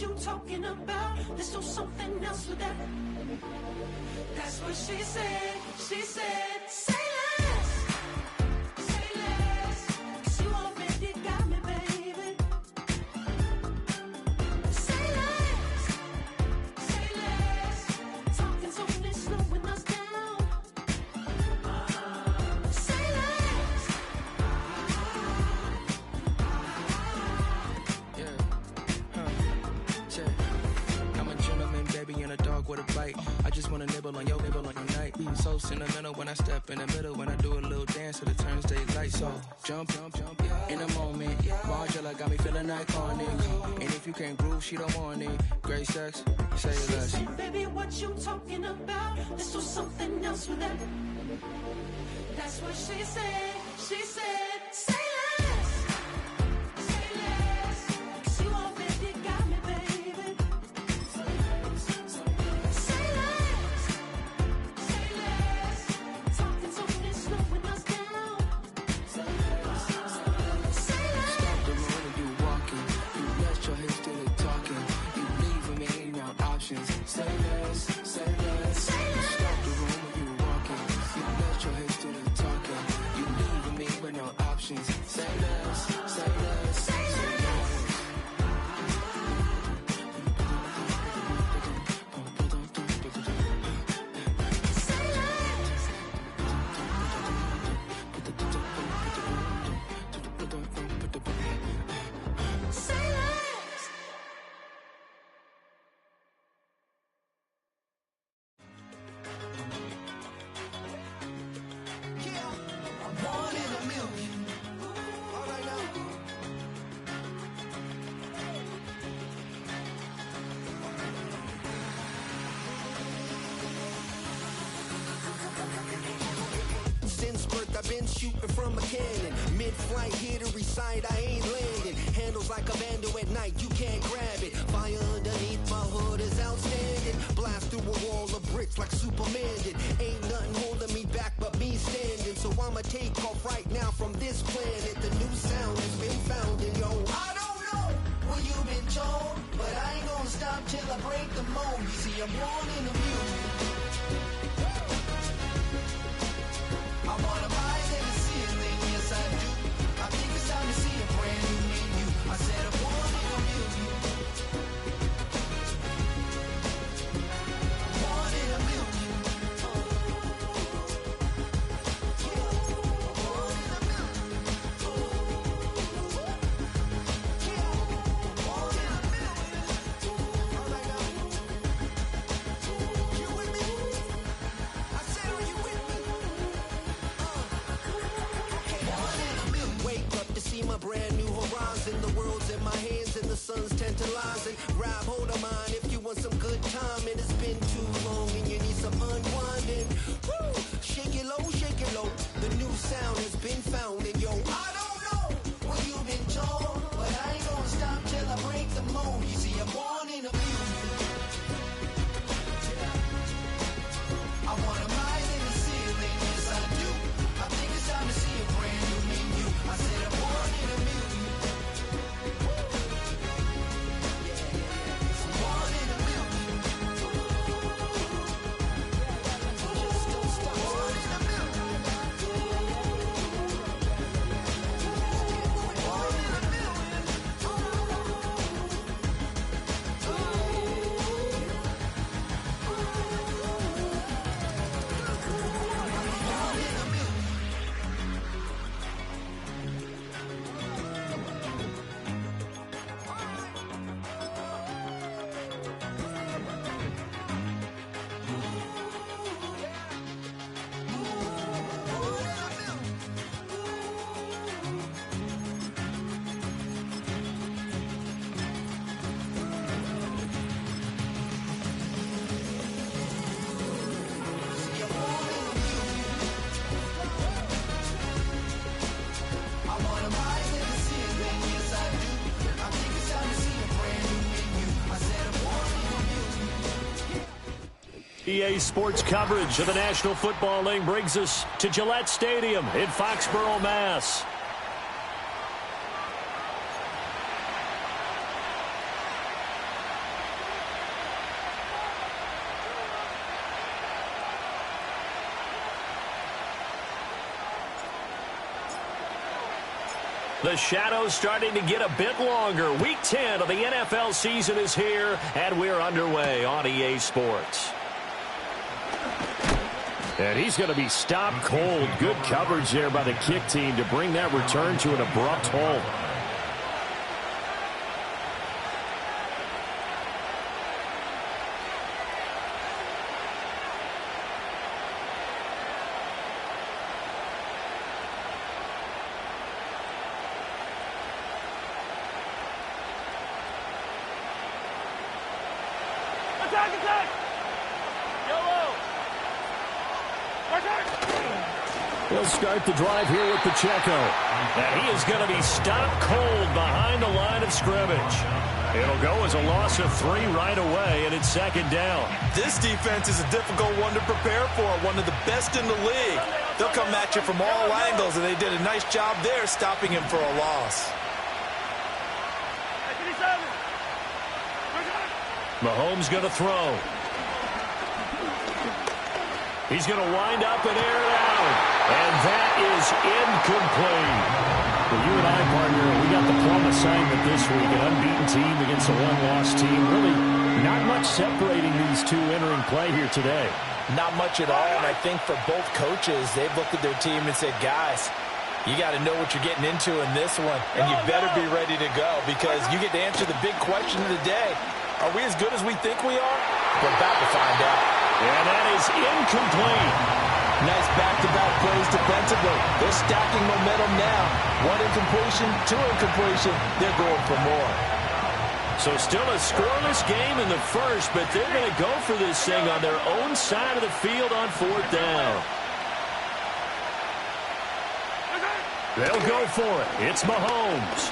you talking about. Let's do something else with that. That's what she said. She said, say less. Say less. 'Cause you already got me, baby. Say less. Say less. Talking's only slowing us down. Say less. I'm a gentleman, baby, and a dog with a bite. I just wanna nibble on your night. So sentimental when I step in the middle. When I do a little dance, so it turns daylight. So jump, in a moment. Margella got me feeling iconic. And if you can't groove, she don't want it. Great sex, say less. She said, baby, what you talking about? Let's do something else with that. That's what she said. She said, say less. Say less. 'Cause you already got me, baby. Say less. Say less. Talking's only slowing us down. Say less. Stop the road when you walking. You let your hips do the talking. You leaving me in your options. Say less, say less. Stop the road when you walking. You let your hips do the talking. You leaving me with no options. Say less, say less, say less. Say less. One in a million. All right now. Since birth, I've been shooting from a cannon. Mid-flight, here to recite, I ain't landing. Handles like a vandal at night, you can't grab it. Fire underneath my hood is outstanding. Blast through a wall of bricks like Superman did. Ain't nothing holding me back but me standing. So I'ma take off right now from this planet. The new sound has been found in yo. I don't know what you've been told, but I ain't gonna stop till I break the mold. You see, I'm born in a million. I wanna rise in the ceiling, yes I do. I think it's time to see a brand new menu. I said I'm born in a million. Born in a million. Born in a million. Born in a million. All right now. You with me? I said, are you with me? Wake up to see my brand new horizon. The world's in my hands and the sun's tantalizing. Grab hold of mine if you want some good time. And it's been too long and you need some unwinding. Woo! Shake it low, shake it low. The new sound has been found. And yo, I don't know what you've been told, but I ain't gonna stop till I break the mold. You see, I'm born in a million. I wanna rise in the ceiling, yes I do. I think it's time to see a brand new menu. I said I'm born in a million. I'm born in a million. Just don't stop. Born in a million. Born in a million. Born in a million. I wanna rise in the ceiling, yes I do. I think it's time to see a brand new menu. I said I'm born in a million. EA Sports coverage of the National Football League brings us to Gillette Stadium in Foxborough, Mass. The shadow's starting to get a bit longer. Week 10 of the NFL season is here, and we're underway on EA Sports. And he's going to be stopped cold. Good coverage there by the kick team to bring that return to an abrupt halt. He'll start the drive here with Pacheco. And he is going to be stopped cold behind the line of scrimmage. It'll go as a loss of 3 right away, and it's second down. This defense is a difficult one to prepare for, one of the best in the league. They'll come at you from all angles, and they did a nice job there stopping him for a loss. Mahomes going to throw. He's going to wind up and air it out. And that is incomplete. Well, you and I, partner, we got the plum assignment this week. An unbeaten team against a one-loss team. Really not much separating these two entering play here today. Not much at all, and I think for both coaches, they've looked at their team and said, guys, you got to know what you're getting into in this one, and you better be ready to go because you get to answer the big question of the day. Are we as good as we think we are? We're about to find out. And that is incomplete. Nice back-to-back plays defensively. They're stacking momentum now. 1 incompletion, 2 incompletion. They're going for more. So still a scoreless game in the first, but they're going to go for this thing on their own side of the field on 4th down. They'll go for it. It's Mahomes.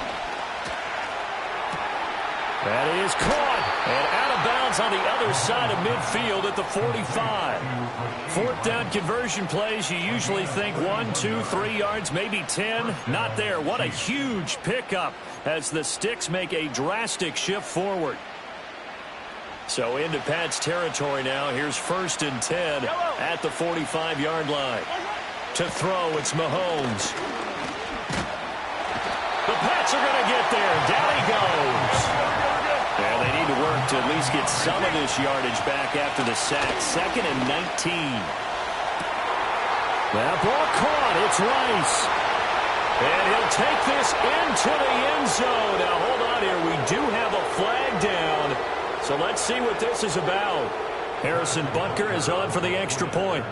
That is caught and out of bounds on the other side of midfield at the 45. 4th down conversion plays, you usually think 1, 2, 3 yards, maybe 10. Not there. What a huge pickup as the Sticks make a drastic shift forward. So into Pat's territory now. Here's 1st and 10 at the 45-yard line. To throw, it's Mahomes. The Pats are going to get there. Down he goes. Yeah, they need to work to at least get some of this yardage back after the sack. 2nd and 19. That ball caught. It's Rice. And he'll take this into the end zone. Now, hold on here. We do have a flag down. So let's see what this is about. Harrison Butker is on for the extra point.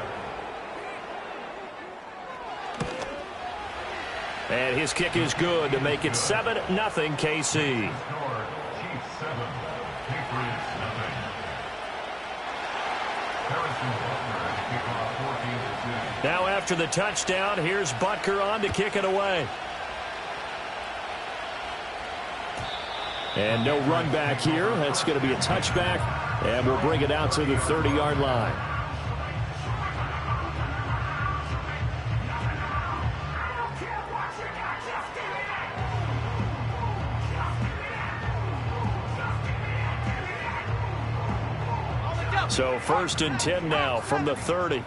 And his kick is good to make it 7-0 KC. Now after the touchdown, here's Butker on to kick it away. And no run back here. That's going to be a touchback, and we'll bring it out to the 30-yard line. So 1st and 10 now from the 30.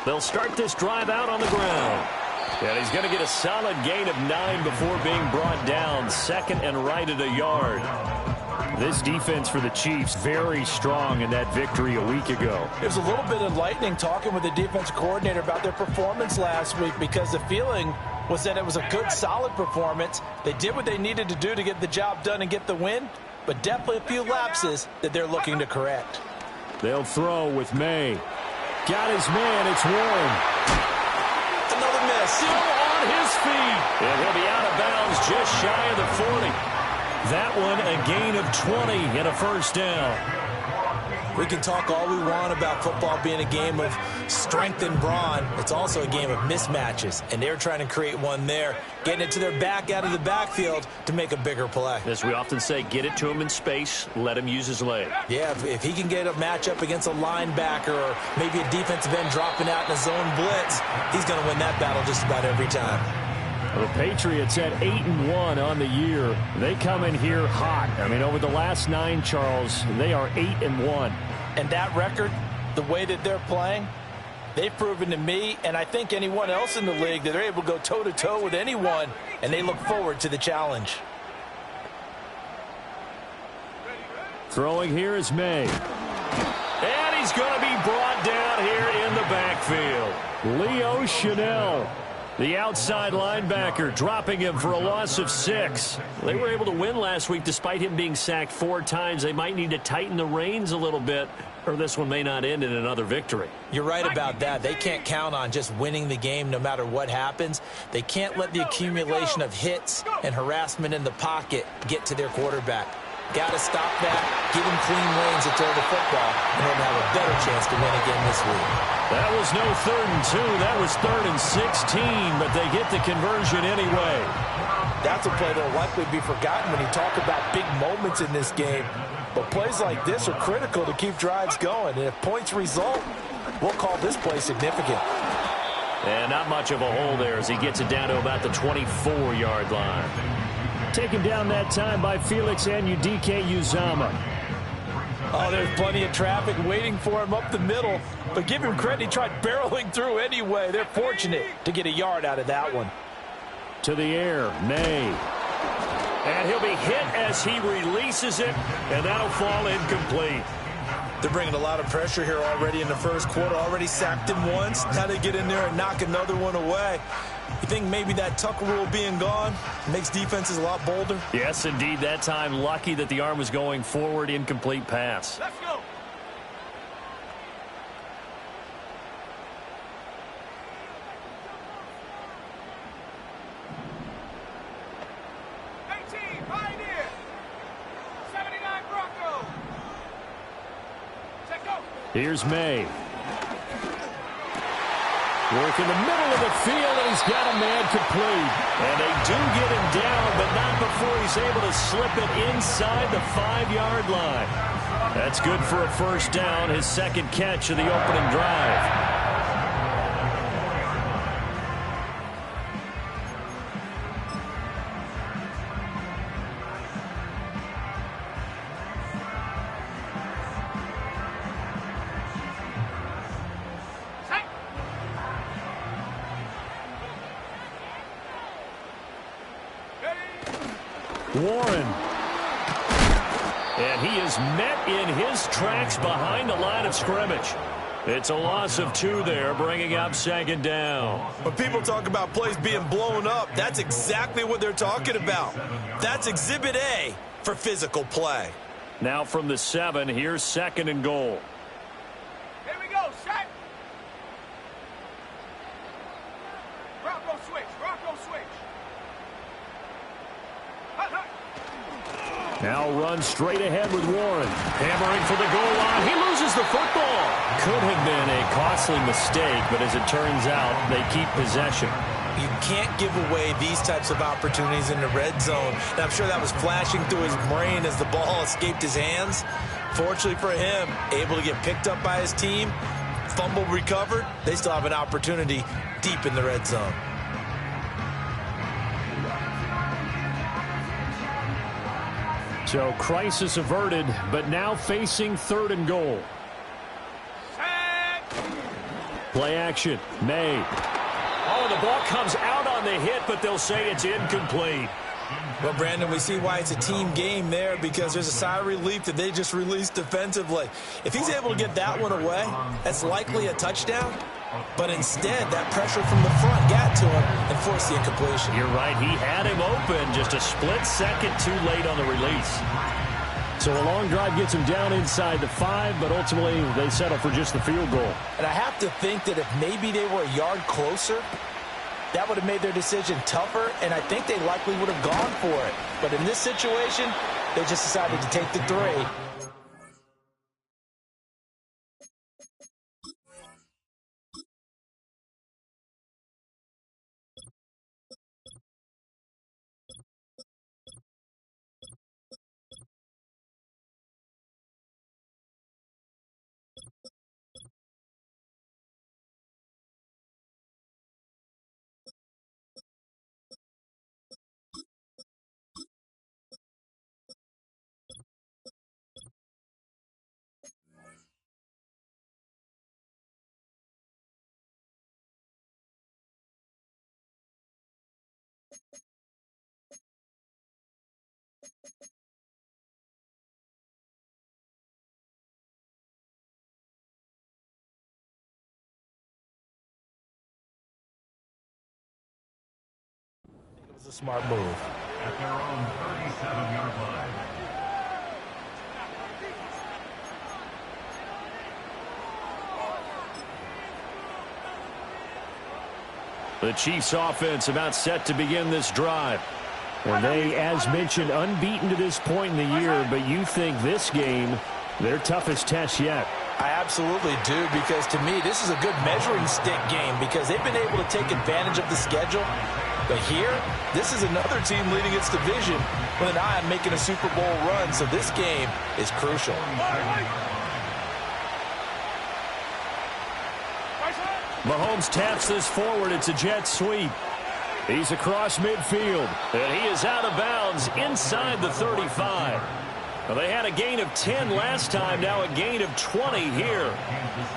They'll start this drive out on the ground. And he's going to get a solid gain of 9 before being brought down. 2nd and right at a yard. This defense for the Chiefs very strong in that victory a week ago. It was a little bit enlightening talking with the defense coordinator about their performance last week because the feeling was that it was a good, solid performance. They did what they needed to do to get the job done and get the win, but definitely a few lapses that they're looking to correct. They'll throw with May. Got his man. It's Warren. Another miss. Still on his feet. And he'll be out of bounds just shy of the 40. That one a gain of 20 and a 1st down. We can talk all we want about football being a game of strength and brawn. It's also a game of mismatches, and they're trying to create one there, getting it to their back out of the backfield to make a bigger play. As we often say, get it to him in space, let him use his leg. Yeah, if he can get a matchup against a linebacker or maybe a defensive end dropping out in a zone blitz, he's going to win that battle just about every time. The Patriots at 8-1 on the year. They come in here hot. I mean, over the last 9, Charles, they are 8-1. And that record, the way that they're playing, they've proven to me, and I think anyone else in the league, that they're able to go toe-to-toe with anyone, and they look forward to the challenge. Throwing here is May. And he's going to be brought down here in the backfield. Leo Chanel, the outside linebacker, dropping him for a loss of 6. They were able to win last week despite him being sacked 4 times. They might need to tighten the reins a little bit, or this one may not end in another victory. You're right about that. They can't count on just winning the game no matter what happens. They can't let the accumulation of hits and harassment in the pocket get to their quarterback. Got to stop that, give him clean reins to throw the football in order to have a better chance to win again this week. That was no 3rd and 2. That was 3rd and 16, but they get the conversion anyway. That's a play that will likely be forgotten when you talk about big moments in this game. But plays like this are critical to keep drives going. And if points result, we'll call this play significant. And not much of a hole there as he gets it down to about the 24-yard line. Taken down that time by Felix Anudike Uzama. Oh, there's plenty of traffic waiting for him up the middle. But give him credit, he tried barreling through anyway. They're fortunate to get a yard out of that one. To the air, May. And he'll be hit as he releases it, and that'll fall incomplete. They're bringing a lot of pressure here already in the first quarter. Already sacked him once. Now they get in there and knock another one away. You think maybe that Tucker rule being gone makes defenses a lot bolder? Yes, indeed. That time, lucky that the arm was going forward. Incomplete pass. Let's go. Pioneer. 79 Bronco. Check go. Here's May. Work in the middle of the field, and he's got a man complete. And they do get him down, but not before he's able to slip it inside the 5-yard line. That's good for a first down, his second catch of the opening drive. Warren. And he is met in his tracks behind the line of scrimmage. It's a loss of 2 there, bringing up 2nd down. When people talk about plays being blown up, that's exactly what they're talking about. That's Exhibit A for physical play. Now from the 7, here's 2nd and goal. Here we go, set. Bronco switch, Bronco switch. Now run straight ahead with Warren. Hammering for the goal line. He loses the football. Could have been a costly mistake, but as it turns out, they keep possession. You can't give away these types of opportunities in the red zone. And I'm sure that was flashing through his brain as the ball escaped his hands. Fortunately for him, able to get picked up by his team, fumble recovered. They still have an opportunity deep in the red zone. So crisis averted, but now facing 3rd and goal. Set. Play action. May. Oh, the ball comes out on the hit, but they'll say it's incomplete. Well, Brandon, we see why it's a team game there, because there's a sigh of relief that they just released defensively. If he's able to get that one away, that's likely a touchdown. But instead, that pressure from the front got to him and forced the incompletion. You're right. He had him open, just a split second too late on the release. So a long drive gets him down inside the 5, but ultimately they settle for just the field goal. And I have to think that if maybe they were a yard closer, that would have made their decision tougher, and I think they likely would have gone for it. But in this situation, they just decided to take the 3. It was a smart move. At their own 37-yard line. The Chiefs offense about set to begin this drive. And they, as mentioned, unbeaten to this point in the year, but you think this game, their toughest test yet. I absolutely do, because to me, this is a good measuring stick game because they've been able to take advantage of the schedule. But here, this is another team leading its division with an eye on making a Super Bowl run, so this game is crucial. Mahomes taps this forward. It's a jet sweep. He's across midfield, and he is out of bounds inside the 35. Well, they had a gain of 10 last time, now a gain of 20 here.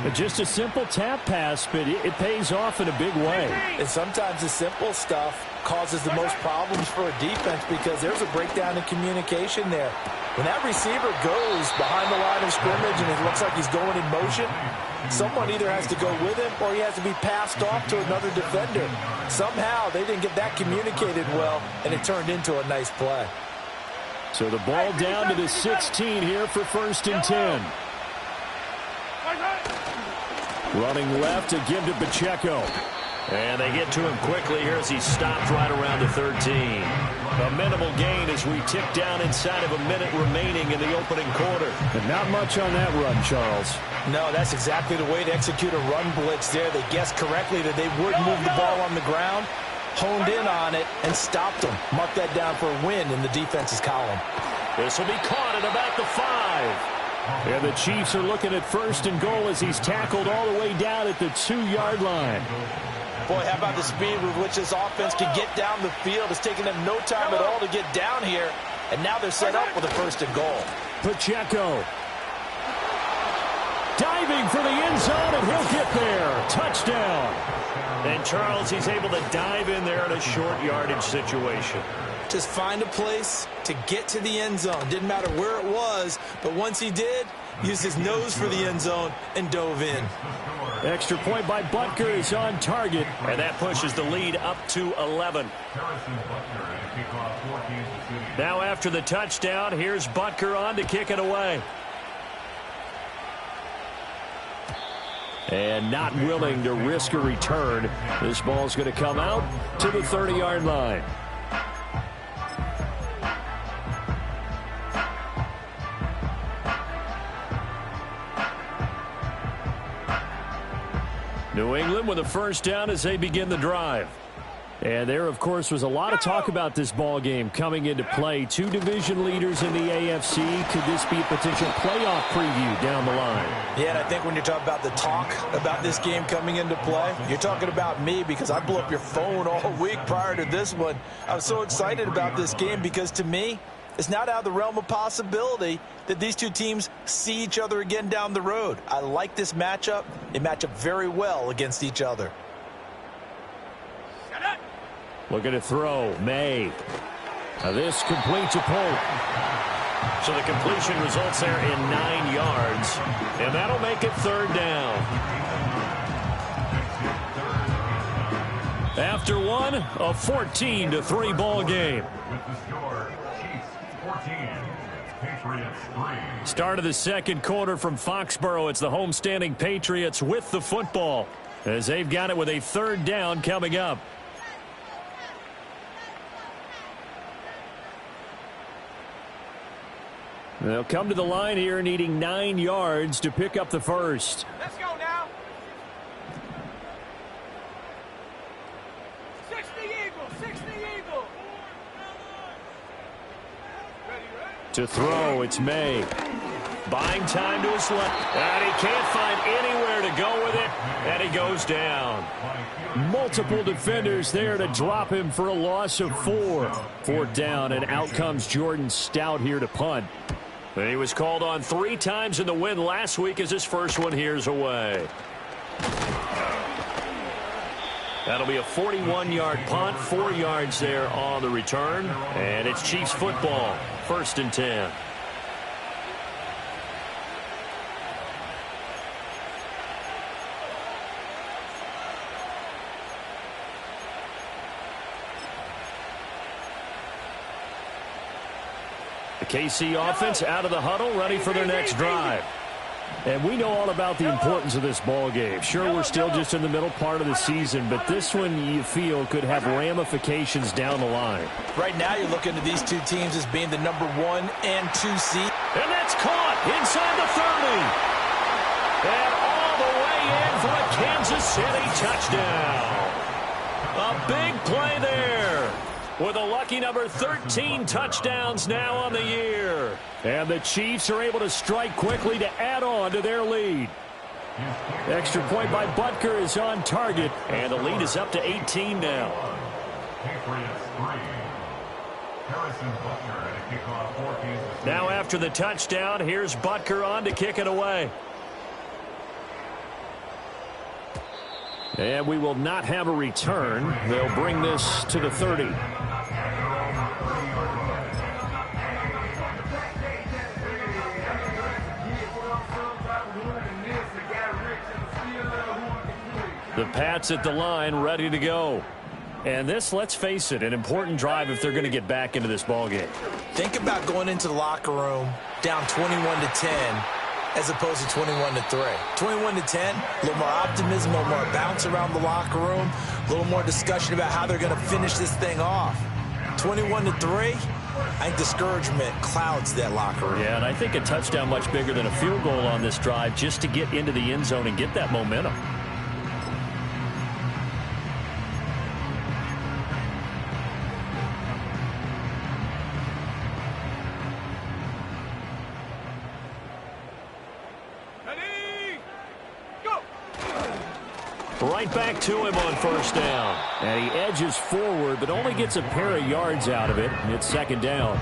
But just a simple tap pass, but it pays off in a big way. And sometimes the simple stuff causes the most problems for a defense because there's a breakdown in communication there. When that receiver goes behind the line of scrimmage and it looks like he's going in motion, someone either has to go with him or he has to be passed off to another defender. Somehow they didn't get that communicated well, and it turned into a nice play. So the ball down to the 16 here for 1st and 10. Running left to give to Pacheco. And they get to him quickly here as he stopped right around the 13. A minimal gain as we tick down inside of a minute remaining in the opening quarter. And not much on that run, Charles. No, that's exactly the way to execute a run blitz there. They guessed correctly that they would move the ball on the ground, honed in on it, and stopped them. Mark that down for a win in the defense's column. This will be caught at about the 5. And the Chiefs are looking at 1st and goal as he's tackled all the way down at the 2-yard line. Boy, how about the speed with which this offense can get down the field? It's taken them no time at all to get down here, and now they're set up with a 1st and goal. Pacheco diving for the end zone, and he'll get there. Touchdown. And Charles, he's able to dive in there in a short yardage situation. Just find a place to get to the end zone. Didn't matter where it was, but once he did, used his nose for the end zone and dove in. Extra point by Butker is on target, and that pushes the lead up to 11. Now after the touchdown, here's Butker on to kick it away. And not willing to risk a return. This ball's going to come out to the 30-yard line. New England with a 1st down as they begin the drive. And there, of course, was a lot of talk about this ball game coming into play. 2 division leaders in the AFC. Could this be a potential playoff preview down the line? Yeah, and I think when you're talking about the talk about this game coming into play, you're talking about me because I blew up your phone all week prior to this one. I was so excited about this game because, to me, it's not out of the realm of possibility that these two teams see each other again down the road. I like this matchup. They match up very well against each other. Looking to throw. May. Now this completes a Pope. So the completion results there in 9 yards. And that'll make it 3rd down. After one, a 14-3 ball game. Start of the 2nd quarter from Foxborough. It's the homestanding Patriots with the football as they've got it with a 3rd down coming up. They'll come to the line here needing 9 yards to pick up the 1st. Let's go now. 60 Eagles, 60 Eagles. To throw, it's May. Buying time to his left. And he can't find anywhere to go with it. And he goes down. Multiple defenders there to drop him for a loss of 4. 4th down, and out comes Jordan Stout here to punt. And he was called on 3 times in the win last week as his first one here's away. That'll be a 41-yard punt, 4 yards there on the return. And it's Chiefs football, 1st and 10. The KC offense out of the huddle, ready for their next drive. And we know all about the importance of this ball game. Sure, we're still just in the middle part of the season, but this one you feel could have ramifications down the line. Right now you're looking at these two teams as being the number 1 and 2 seed. And that's caught inside the 30. And all the way in for a Kansas City touchdown. A big play there. With a lucky number 13 touchdowns now on the year. And the Chiefs are able to strike quickly to add on to their lead. Extra point by Butker is on target. And the lead is up to 18 now. Now after the touchdown, here's Butker on to kick it away. And we will not have a return. They'll bring this to the 30. The Pats at the line, ready to go. And this, let's face it, an important drive if they're going to get back into this ballgame. Think about going into the locker room down 21-10 as opposed to 21-3. 21-10, a little more optimism, a little more bounce around the locker room, a little more discussion about how they're going to finish this thing off. 21-3, I think discouragement clouds that locker room. Yeah, and I think a touchdown much bigger than a field goal on this drive just to get into the end zone and get that momentum. Right back to him on 1st down. And he edges forward, but only gets a pair of yards out of it. It's 2nd down.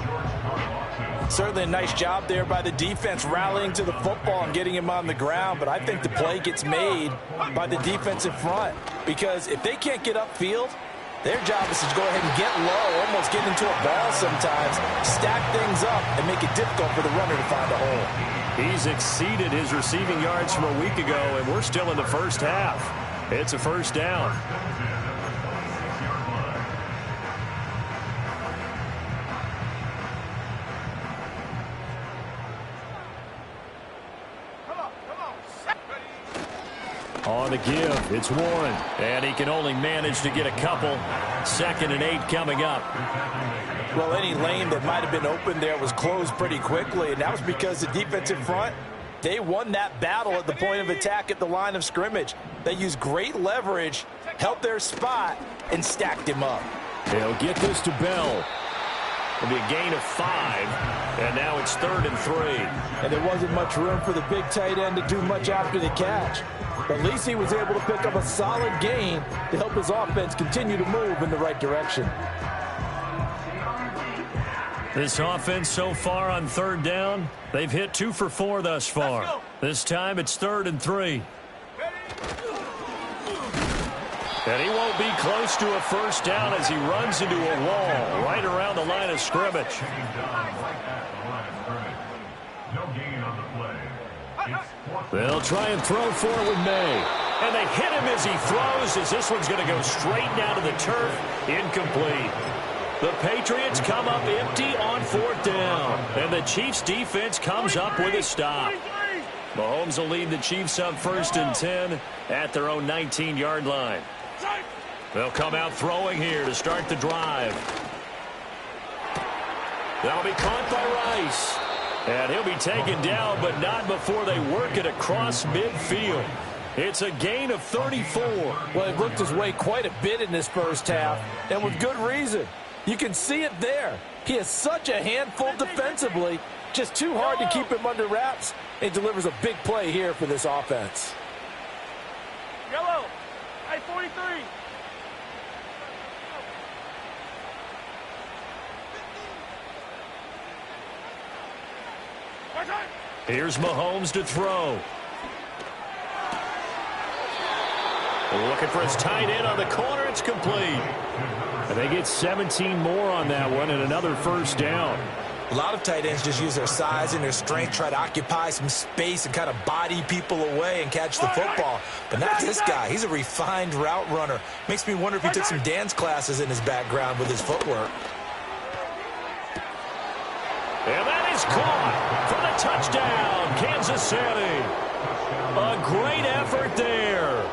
Certainly a nice job there by the defense rallying to the football and getting him on the ground. But I think the play gets made by the defense in front. Because if they can't get upfield, their job is to go ahead and get low, almost get into a ball sometimes, stack things up, and make it difficult for the runner to find a hole. He's exceeded his receiving yards from a week ago, and we're still in the first half. It's a 1st down. On the give, it's Warren. And he can only manage to get a couple. 2nd and 8 coming up. Well, any lane that might have been open there was closed pretty quickly, and that was because the defensive front, they won that battle at the point of attack at the line of scrimmage. They used great leverage, helped their spot, and stacked him up. They'll get this to Bell. It'll be a gain of 5, and now it's 3rd and 3. And there wasn't much room for the big tight end to do much after the catch. But at least he was able to pick up a solid gain to help his offense continue to move in the right direction. This offense so far on 3rd down, they've hit 2 for 4 thus far. This time it's 3rd and 3. And he won't be close to a 1st down as he runs into a wall right around the line of scrimmage. They'll try and throw for it with May. And they hit him as he throws, as this one's going to go straight down to the turf. Incomplete. The Patriots come up empty on 4th down. And the Chiefs defense comes up with a stop. Mahomes will lead the Chiefs up 1st and 10 at their own 19-yard line. They'll come out throwing here to start the drive. That'll be caught by Rice. And he'll be taken down, but not before they work it across midfield. It's a gain of 34. Well, he looked his way quite a bit in this first half, and with good reason. You can see it there. He has such a handful defensively, just too hard to keep him under wraps. He delivers a big play here for this offense. Yellow, I-43. Here's Mahomes to throw. Looking for his tight end on the corner. It's complete. And they get 17 more on that one and another first down. A lot of tight ends just use their size and their strength, try to occupy some space and kind of body people away and catch the football. But not this guy. He's a refined route runner. Makes me wonder if he took some dance classes in his background with his footwork. And that is caught for the touchdown, Kansas City. A great effort there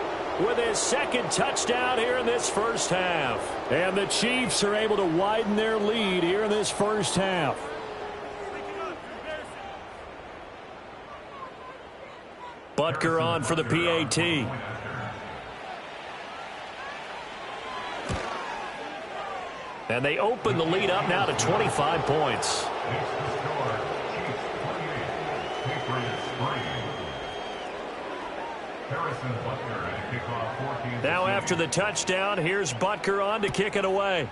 with his second touchdown here in this first half. And the Chiefs are able to widen their lead here in this first half. Butker on for the PAT. And they open the lead up now to 25 points. Now after the touchdown, here's Butker on to kick it away.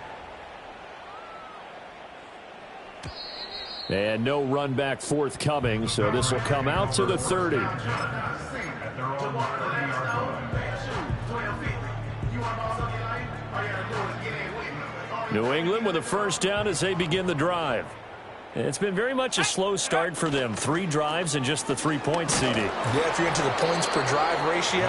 And no run back forthcoming, so this will come out to the 30. New England with a first down as they begin the drive. It's been very much a slow start for them. 3 drives and just the 3 points, CD. Yeah, if you're into the points per drive ratio,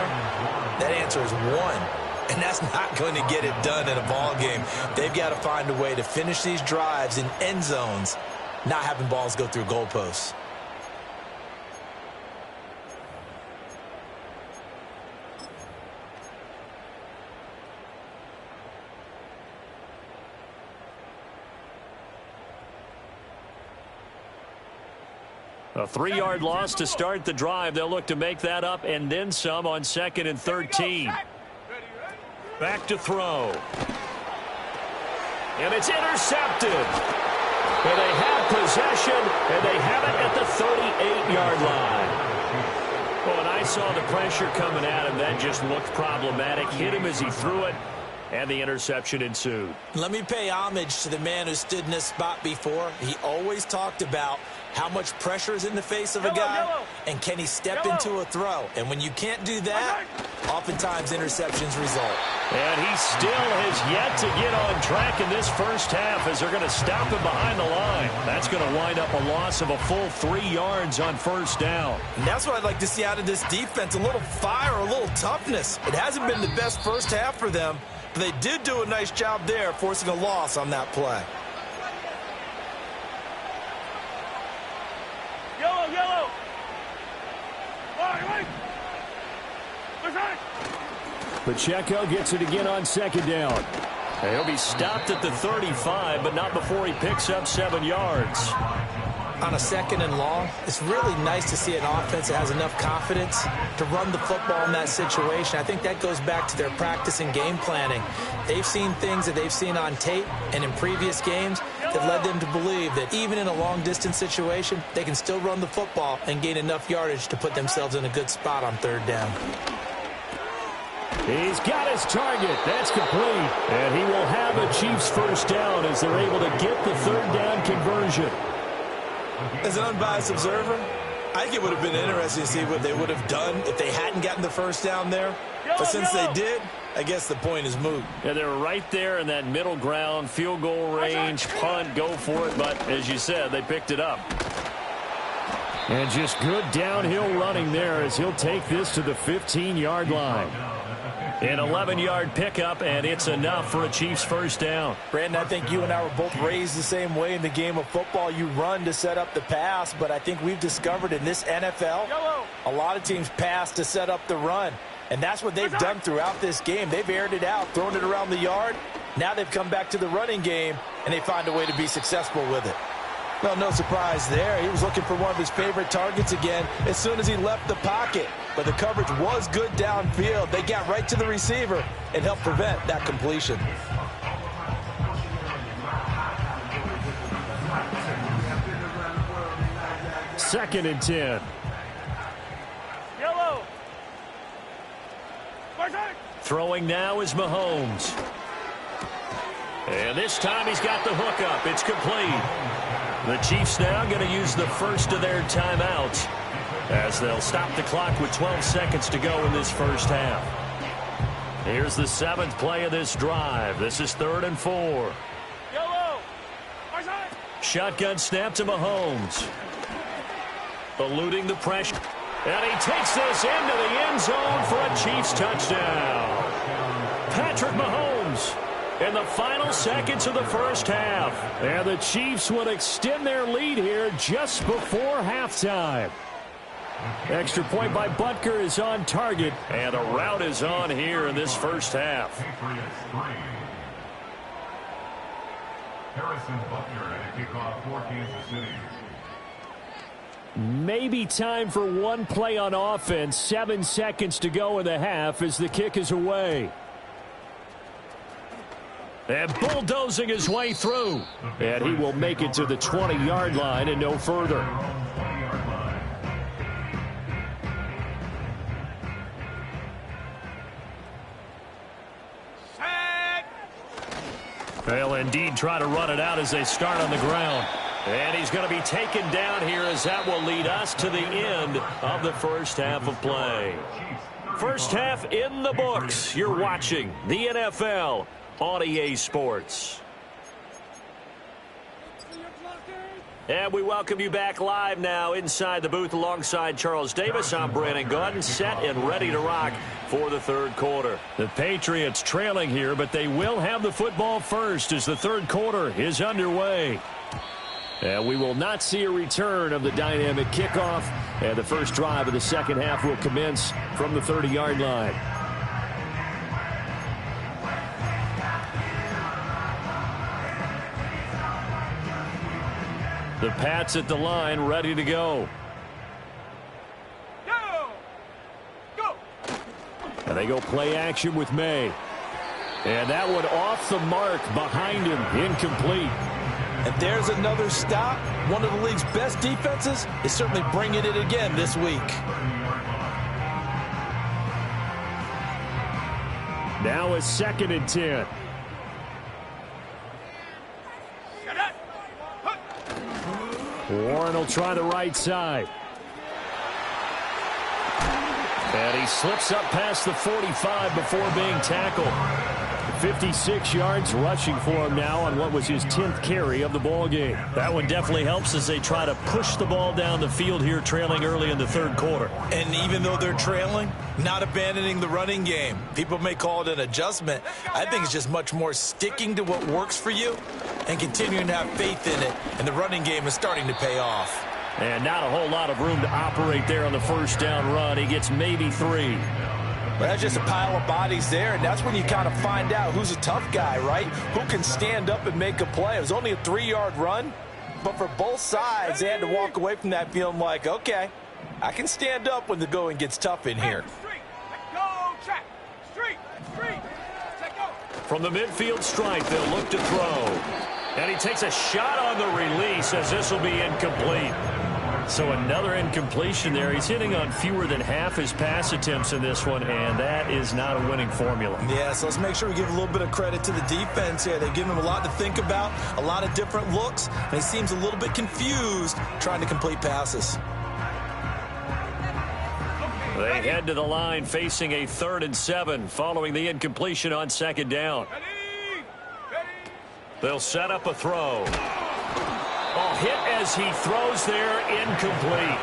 that answer is 1. And that's not going to get it done in a ball game. They've got to find a way to finish these drives in end zones, not having balls go through goalposts. A 3-yard loss to start the drive. They'll look to make that up and then some on 2nd and 13. Back to throw. And it's intercepted. And they have possession, and they have it at the 38-yard line. Well, when I saw the pressure coming at him, that just looked problematic. Hit him as he threw it, and the interception ensued. Let me pay homage to the man who stood in this spot before. He always talked about how much pressure is in the face of a guy, and can he step into a throw. And when you can't do that, oftentimes interceptions result. And he still has yet to get on track in this first half as they're going to stop him behind the line. That's going to wind up a loss of a full 3 yards on first down. And that's what I'd like to see out of this defense, a little fire, a little toughness. It hasn't been the best first half for them, but they did do a nice job there forcing a loss on that play. Yellow. Right. Pacheco gets it again on 2nd down. And he'll be stopped at the 35, but not before he picks up 7 yards. On a 2nd and long, it's really nice to see an offense that has enough confidence to run the football in that situation. I think that goes back to their practice and game planning. They've seen things that they've seen on tape and in previous games that led them to believe that even in a long-distance situation, they can still run the football and gain enough yardage to put themselves in a good spot on 3rd down. He's got his target. That's complete. And he will have a Chiefs first down as they're able to get the 3rd down conversion. As an unbiased observer, I think it would have been interesting to see what they would have done if they hadn't gotten the first down there. But since they did, I guess the point is moot. Yeah, they were right there in that middle ground, field goal range, punt, go for it. But as you said, they picked it up. And just good downhill running there as he'll take this to the 15-yard line. An 11-yard pickup, and it's enough for a Chiefs first down. Brandon, I think you and I were both raised the same way in the game of football. You run to set up the pass, but I think we've discovered in this NFL, a lot of teams pass to set up the run. And that's what they've done throughout this game. They've aired it out, thrown it around the yard. Now they've come back to the running game, and they find a way to be successful with it. Well, no surprise there. He was looking for one of his favorite targets again as soon as he left the pocket. But the coverage was good downfield. They got right to the receiver and helped prevent that completion. Second and 10. Yellow. Throwing now is Mahomes. And this time he's got the hook up. It's complete. The Chiefs now going to use the first of their timeouts as they'll stop the clock with 12 seconds to go in this first half. Here's the 7th play of this drive. This is 3rd and 4. Yellow. Shotgun snap to Mahomes. Eluding the pressure. And he takes this into the end zone for a Chiefs touchdown. Patrick Mahomes in the final seconds of the first half. And the Chiefs will extend their lead here just before halftime. Extra point by Butker is on target, and a rout is on here in this first half. Patriots 3. Harrison Butker at a kickoff for Kansas City. Maybe time for one play on offense. 7 seconds to go in the half as the kick is away. And bulldozing his way through. And he will make it to the 20-yard line and no further. They'll indeed try to run it out as they start on the ground. And he's going to be taken down here as that will lead us to the end of the first half of play. First half in the books. You're watching the NFL on EA Sports. And we welcome you back live now inside the booth alongside Charles Davis. I'm Brandon Gaudin, set and ready to rock for the third quarter. The Patriots trailing here, but they will have the football first as the third quarter is underway. And we will not see a return of the dynamic kickoff. And the first drive of the second half will commence from the 30-yard line. The Pats at the line, ready to go. Go! And they go play action with May. And that one off the mark behind him, incomplete. And there's another stop. One of the league's best defenses is certainly bringing it again this week. Now a 2nd and 10. Warren will try the right side. And he slips up past the 45 before being tackled. 56 yards rushing for him now on what was his 10th carry of the ball game. That one definitely helps as they try to push the ball down the field here, trailing early in the third quarter. And even though they're trailing, not abandoning the running game. People may call it an adjustment. I think it's just much more sticking to what works for you and continuing to have faith in it. And the running game is starting to pay off. And not a whole lot of room to operate there on the first down run. He gets maybe 3. But that's just a pile of bodies there, and that's when you kind of find out who's a tough guy, right? Who can stand up and make a play. It was only a 3-yard run, but for both sides, they had to walk away from that feeling like, okay, I can stand up when the going gets tough in here. From the midfield stripe, they'll look to throw. And he takes a shot on the release as this will be incomplete. So another incompletion there. He's hitting on fewer than half his pass attempts in this one, and that is not a winning formula. Yeah, so let's make sure we give a little bit of credit to the defense here. They've given him a lot to think about, a lot of different looks, and he seems a little bit confused trying to complete passes. They head to the line facing a 3rd and 7 following the incompletion on 2nd down. They'll set up a throw. Hit as he throws there, incomplete.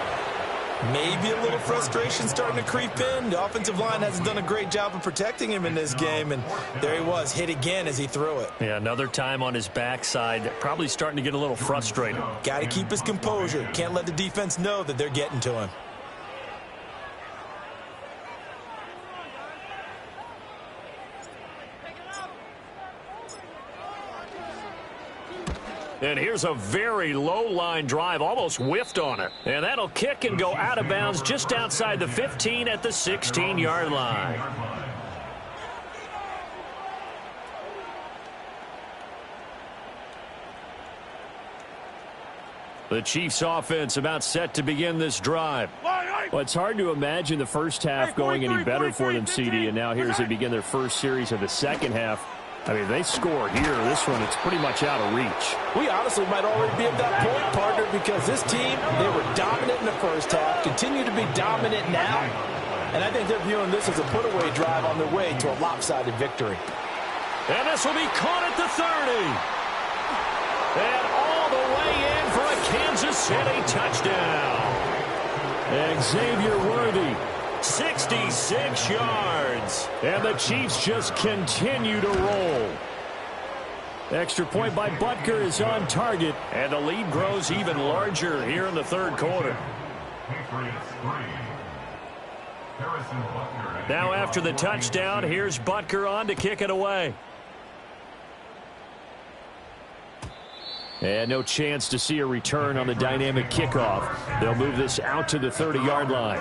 Maybe a little frustration starting to creep in. The offensive line hasn't done a great job of protecting him in this game, and there he was, hit again as he threw it. Yeah, another time on his backside, probably starting to get a little frustrated. Got to keep his composure. Can't let the defense know that they're getting to him. And here's a very low-line drive, almost whiffed on it. And that'll kick and go out of bounds just outside the 15 at the 16-yard line. The Chiefs offense about set to begin this drive. Well, it's hard to imagine the first half going any better for them, CD, and now here as they begin their first series of the second half. I mean, they score here. This one, it's pretty much out of reach. We honestly might already be at that point, partner, because this team, they were dominant in the first half, continue to be dominant now. And I think they're viewing this as a put-away drive on their way to a lopsided victory. And this will be caught at the 30. And all the way in for a Kansas City touchdown. Xavier Worthy, 66 yards. And the Chiefs just continue to roll. Extra point by Butker is on target. And the lead grows even larger here in the third quarter. Patriots 3. Harrison Butker. Now after the touchdown, here's Butker on to kick it away. And no chance to see a return on the dynamic kickoff. They'll move this out to the 30-yard line.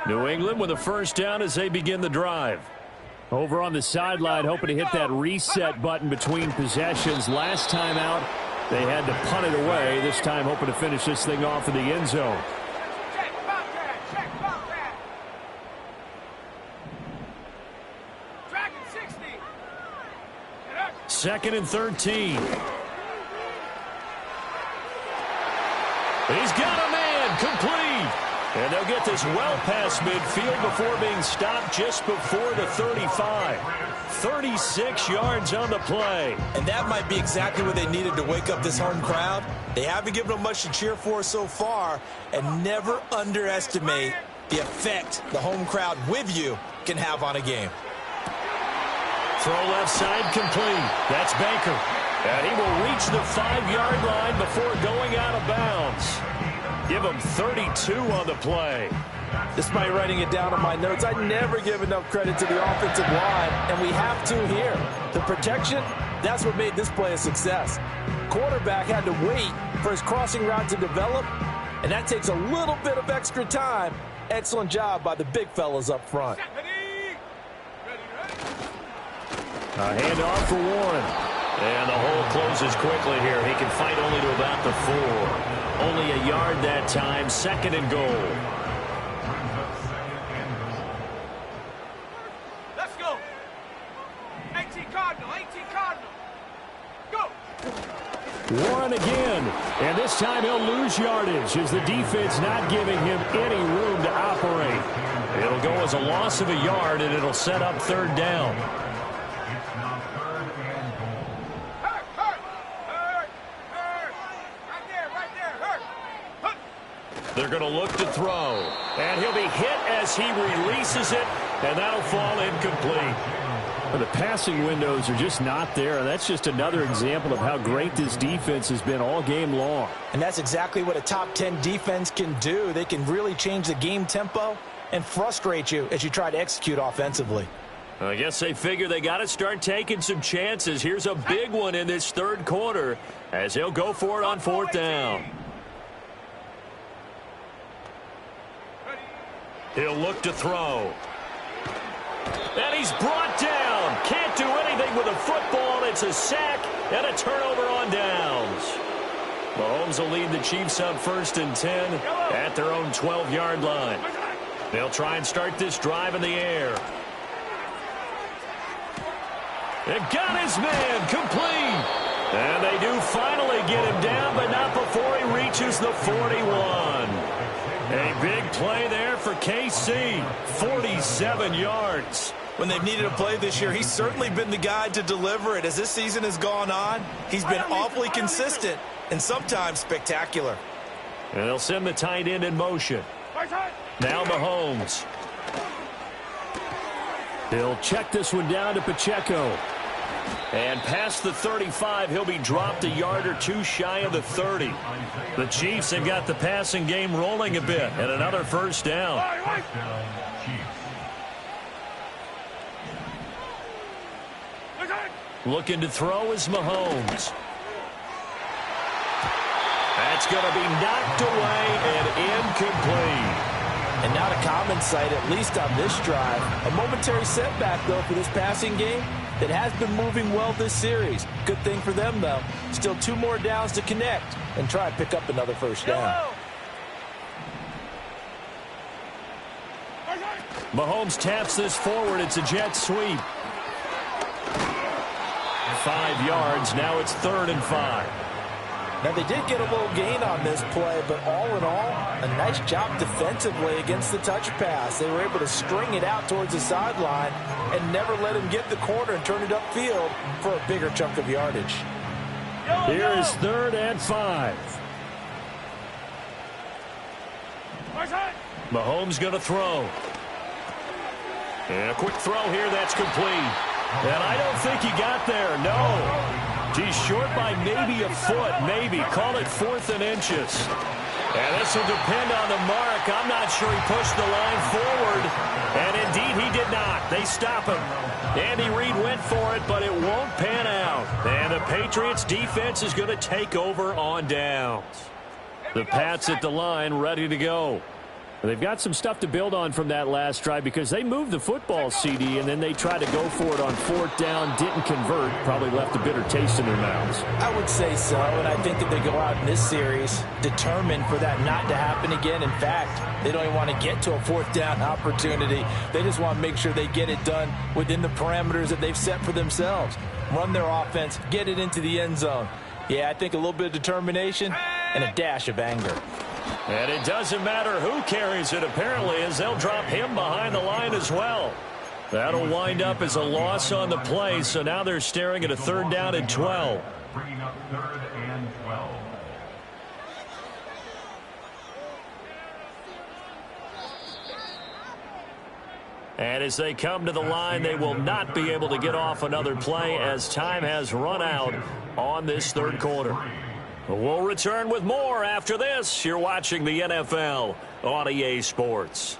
New England with a first down as they begin the drive. Over on the sideline, hoping to hit that reset button between possessions. Last time out, they had to punt it away. This time hoping to finish this thing off in the end zone. Second and 13. He's got a man, complete. And they'll get this well past midfield before being stopped just before the 35. 36 yards on the play. And that might be exactly what they needed to wake up this home crowd. They haven't given them much to cheer for so far, and never underestimate the effect the home crowd with you can have on a game. Throw left side complete. That's Baker. And he will reach the 5-yard line before going out of bounds. Give him 32 on the play. Despite writing it down on my notes, I never give enough credit to the offensive line, and we have to here. The protection, that's what made this play a success. Quarterback had to wait for his crossing route to develop, and that takes a little bit of extra time. Excellent job by the big fellas up front. A handoff for Warren. And the hole closes quickly here. He can fight only to about the 4. Only a yard that time. Second and goal. Let's go. 18 Cardinal. 18 Cardinal. Go. Warren again. And this time he'll lose yardage as the defense not giving him any room to operate. It'll go as a loss of a yard, and it'll set up third down. They're going to look to throw. And he'll be hit as he releases it, and that'll fall incomplete. Well, the passing windows are just not there, and that's just another example of how great this defense has been all game long. And that's exactly what a top 10 defense can do. They can really change the game tempo and frustrate you as you try to execute offensively. I guess they figure they got to start taking some chances. Here's a big one in this third quarter as they'll go for it on fourth down. He'll look to throw. And he's brought down. Can't do anything with a football. It's a sack and a turnover on downs. Mahomes will lead the Chiefs up first and 10 at their own 12-yard line. They'll try and start this drive in the air. It got his man complete. And they do finally get him down, but not before he reaches the 41. A big play there for KC. 47 yards. When they've needed a play this year, he's certainly been the guy to deliver it. As this season has gone on, he's been awfully consistent and sometimes spectacular. And they'll send the tight end in motion. Now Mahomes. He'll check this one down to Pacheco. And past the 35, he'll be dropped a yard or two shy of the 30. The Chiefs have got the passing game rolling a bit, and another first down. Looking to throw is Mahomes. That's going to be knocked away and incomplete. And not a common sight, at least on this drive. A momentary setback, though, for this passing game that has been moving well this series. Good thing for them, though. Still 2 more downs to connect and try and pick up another first down. Mahomes taps this forward. It's a jet sweep. 5 yards. Now it's 3rd and 5. Now, they did get a little gain on this play, but all in all, a nice job defensively against the touch pass. They were able to string it out towards the sideline and never let him get the corner and turn it upfield for a bigger chunk of yardage. Here is 3rd and 5. Mahomes going to throw. And a quick throw here. That's complete. And I don't think he got there. No. He's short by maybe a foot, maybe. Call it 4th and inches. And this will depend on the mark. I'm not sure he pushed the line forward. And indeed, he did not. They stop him. Andy Reid went for it, but it won't pan out. And the Patriots defense is going to take over on downs. The Pats at the line, ready to go. They've got some stuff to build on from that last drive because they moved the football, CD, and then they tried to go for it on 4th down, didn't convert, probably left a bitter taste in their mouths. I would say so, and I think that they go out in this series determined for that not to happen again. In fact, they don't even want to get to a 4th down opportunity. They just want to make sure they get it done within the parameters that they've set for themselves. Run their offense, get it into the end zone. Yeah, I think a little bit of determination and a dash of anger. And it doesn't matter who carries it, apparently, as they'll drop him behind the line as well. That'll wind up as a loss on the play, so now they're staring at a 3rd down and 12. Bringing up 3rd and 12. And as they come to the line, they will not be able to get off another play as time has run out on this 3rd quarter. We'll return with more after this. You're watching the NFL on EA Sports.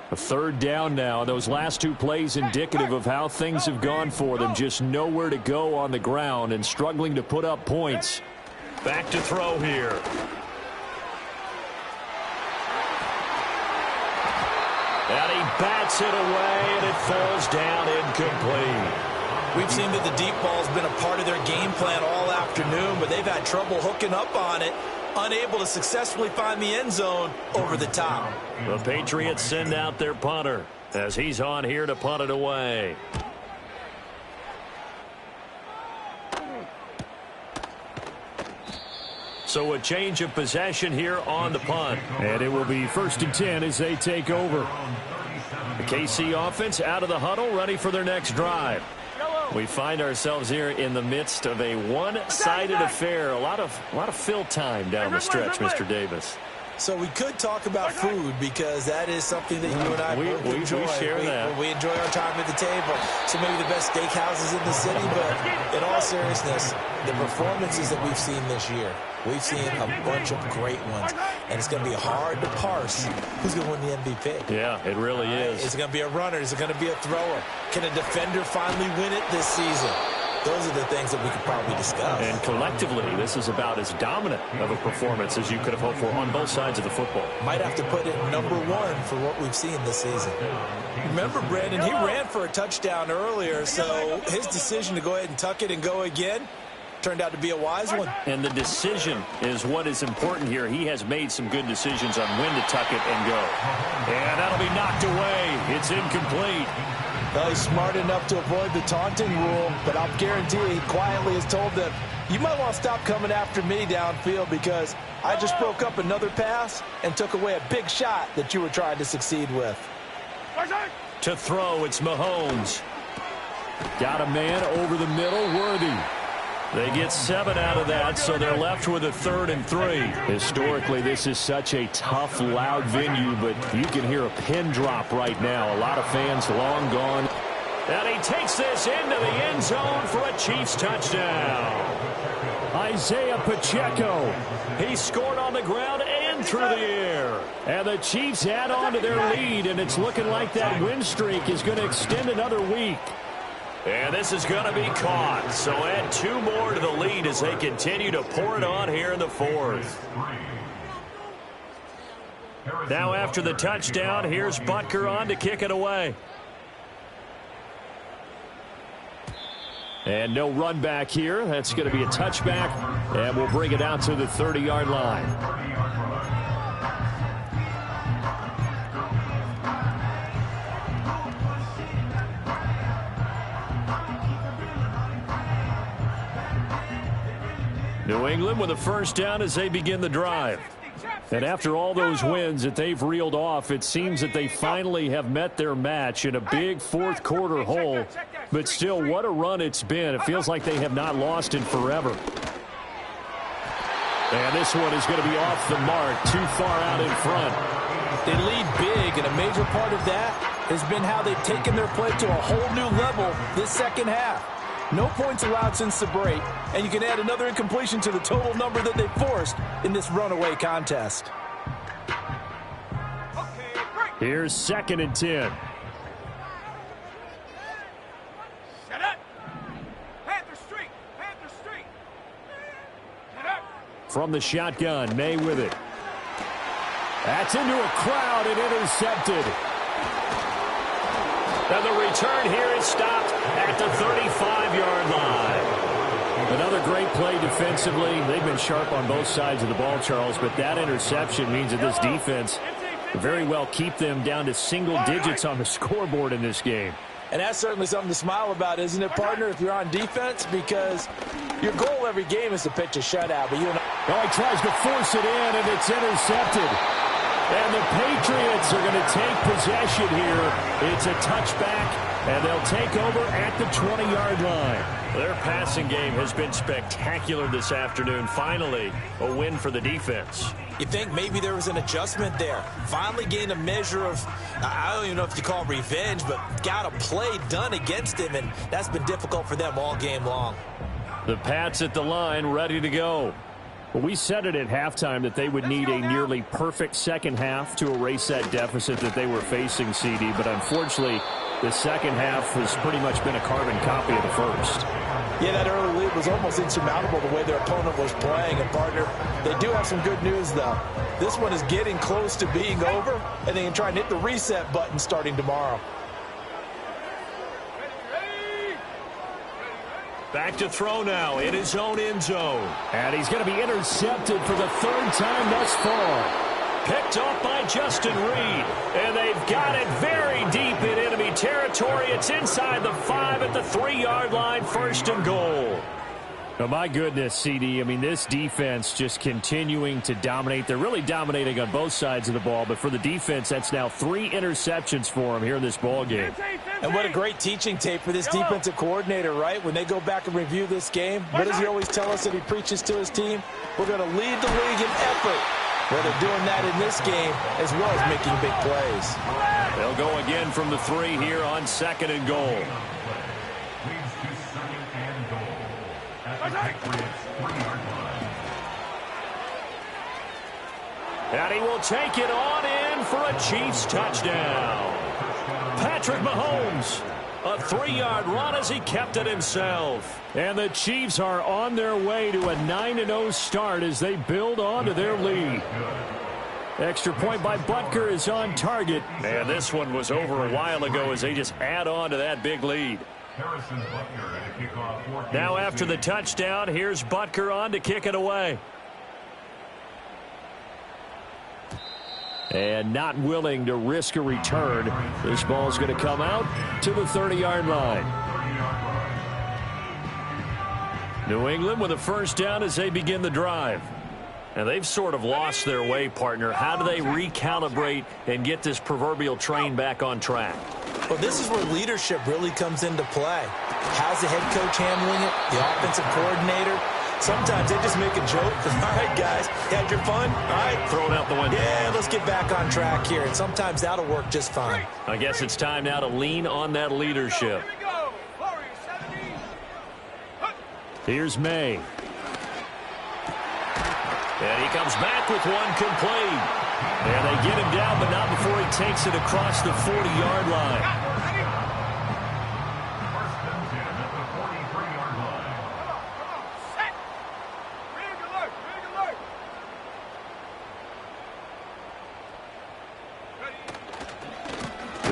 A 3rd down now. Those last 2 plays indicative of how things have gone for them. Just nowhere to go on the ground and struggling to put up points. Back to throw here. And he bats it away, and it falls down incomplete. We've seen that the deep ball's been a part of their game plan all afternoon, but they've had trouble hooking up on it, unable to successfully find the end zone over the top. The Patriots send out their punter as he's on here to punt it away. So a change of possession here on the punt. And it will be 1st and 10 as they take over. The KC offense out of the huddle, ready for their next drive. We find ourselves here in the midst of a one-sided affair. A lot of fill time down the stretch, Mr. Davis. So we could talk about food because that is something that you and I both enjoy. We share that. We enjoy our time at the table. So maybe the best steakhouses in the city, but in all seriousness, the performances that we've seen this year, we've seen a bunch of great ones, and it's going to be hard to parse who's going to win the MVP. Yeah, it really is. Is it going to be a runner? Is it going to be a thrower? Can a defender finally win it this season? Those are the things that we could probably discuss. And collectively, this is about as dominant of a performance as you could have hoped for on both sides of the football. Might have to put it number 1 for what we've seen this season. Remember, Brandon, he ran for a touchdown earlier, so his decision to go ahead and tuck it and go again turned out to be a wise one. And the decision is what is important here. He has made some good decisions on when to tuck it and go. And that'll be knocked away. It's incomplete. Well, he's smart enough to avoid the taunting rule, but I'll guarantee he quietly has told them, you might want to stop coming after me downfield because I just broke up another pass and took away a big shot that you were trying to succeed with. To throw, it's Mahomes. Got a man over the middle, Worthy. They get 7 out of that, so they're left with a 3rd and 3. Historically, this is such a tough, loud venue, but you can hear a pin drop right now. A lot of fans long gone. And he takes this into the end zone for a Chiefs touchdown. Isaiah Pacheco. He scored on the ground and through the air. And the Chiefs add on to their lead, and it's looking like that win streak is going to extend another week. And this is going to be caught. So add 2 more to the lead as they continue to pour it on here in the 4th. Now after the touchdown, here's Butker on to kick it away. And no run back here. That's going to be a touchback. And we'll bring it out to the 30-yard line. New England with a first down as they begin the drive. And after all those wins that they've reeled off, it seems that they finally have met their match in a big fourth quarter hole. But still, what a run it's been. It feels like they have not lost in forever. And this one is going to be off the mark, too far out in front. They lead big, and a major part of that has been how they've taken their play to a whole new level this second half. No points allowed since the break, and you can add another incompletion to the total number that they forced in this runaway contest. Here's 2nd and 10. Set up. Panther Street. Panther Street. Set up. From the shotgun, May with it. That's into a crowd and intercepted. And the return here is stopped at the 35-yard line. Another great play defensively. They've been sharp on both sides of the ball, Charles, but that interception means that this defense very well keep them down to single digits on the scoreboard in this game. And that's certainly something to smile about, isn't it, partner, if you're on defense? Because your goal every game is to pitch a shutout. But he tries to force it in, and it's intercepted. And the Patriots are going to take possession here. It's a touchback, and they'll take over at the 20-yard line. Their passing game has been spectacular this afternoon. Finally, a win for the defense. You think maybe there was an adjustment there. Finally gained a measure of, I don't even know if you call it revenge, but got a play done against him, and that's been difficult for them all game long. The Pats at the line, ready to go. Well, we said it at halftime that they would need a nearly perfect second half to erase that deficit that they were facing, CD. But unfortunately, the second half has pretty much been a carbon copy of the first. Yeah, that early lead was almost insurmountable the way their opponent was playing. And, partner, they do have some good news, though. This one is getting close to being over, and they can try and hit the reset button starting tomorrow. Back to throw now in his own end zone. And he's going to be intercepted for the 3rd time thus far. Picked off by Justin Reed. And they've got it very deep in enemy territory. It's inside the 5 at the 3-yard line, 1st and goal. Oh, my goodness, CD. I mean, this defense just continuing to dominate. They're really dominating on both sides of the ball. But for the defense, that's now 3 interceptions for them here in this ball game. And what a great teaching tape for this defensive coordinator, right? When they go back and review this game, what does he always tell us that he preaches to his team? We're going to lead the league in effort. Well, they're doing that in this game as well as making big plays. They'll go again from the 3 here on 2nd and goal. Leads to 2nd and goal at the Patriots 3-yard line. And he will take it on in for a Chiefs touchdown. Patrick Mahomes, a 3-yard run as he kept it himself. And the Chiefs are on their way to a 9-0 start as they build on to their lead. Extra point by Butker is on target. And this one was over a while ago as they just add on to that big lead. Now after the touchdown, here's Butker on to kick it away. And not willing to risk a return. This ball's going to come out to the 30-yard line. New England with a first down as they begin the drive. And they've sort of lost their way, partner. How do they recalibrate and get this proverbial train back on track? Well, this is where leadership really comes into play. How's the head coach handling it? The offensive coordinator? Sometimes they just make a joke. All right, guys, you had your fun? All right. Throw it out the window. Yeah, let's get back on track here. And sometimes that'll work just fine. I guess it's time now to lean on that leadership. Here's May. And he comes back with one complete. And they get him down, but not before he takes it across the 40-yard line.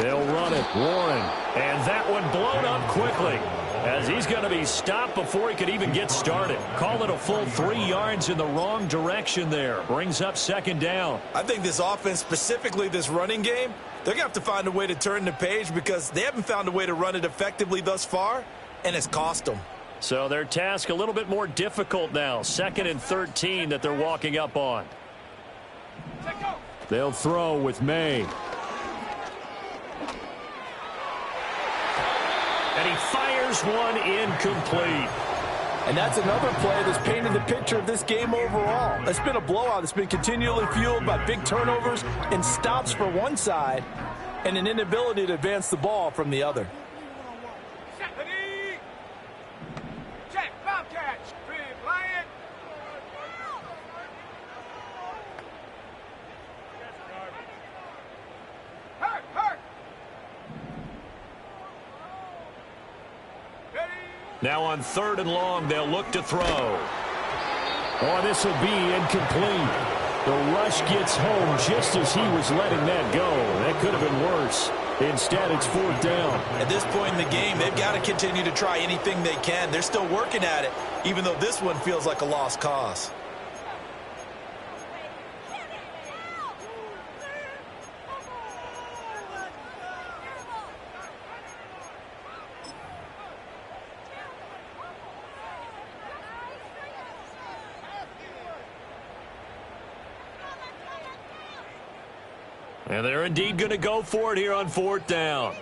They'll run it. Warren. And that one blown up quickly as he's going to be stopped before he could even get started. Call it a full 3 yards in the wrong direction there. Brings up 2nd down. I think this offense, specifically this running game, they're going to have to find a way to turn the page because they haven't found a way to run it effectively thus far, and it's cost them. So their task a little bit more difficult now. 2nd and 13 that they're walking up on. They'll throw with May. And he fires one incomplete. And that's another play that's painted the picture of this game overall. It's been a blowout that's been continually fueled by big turnovers and stops for one side and an inability to advance the ball from the other. Check, bomb catch. Bryant. Hurt. Now on 3rd and long, they'll look to throw. Oh, this will be incomplete. The rush gets home just as he was letting that go. That could have been worse. Instead, it's 4th down. At this point in the game, they've got to continue to try anything they can. They're still working at it, even though this one feels like a lost cause. And they're indeed going to go for it here on 4th down.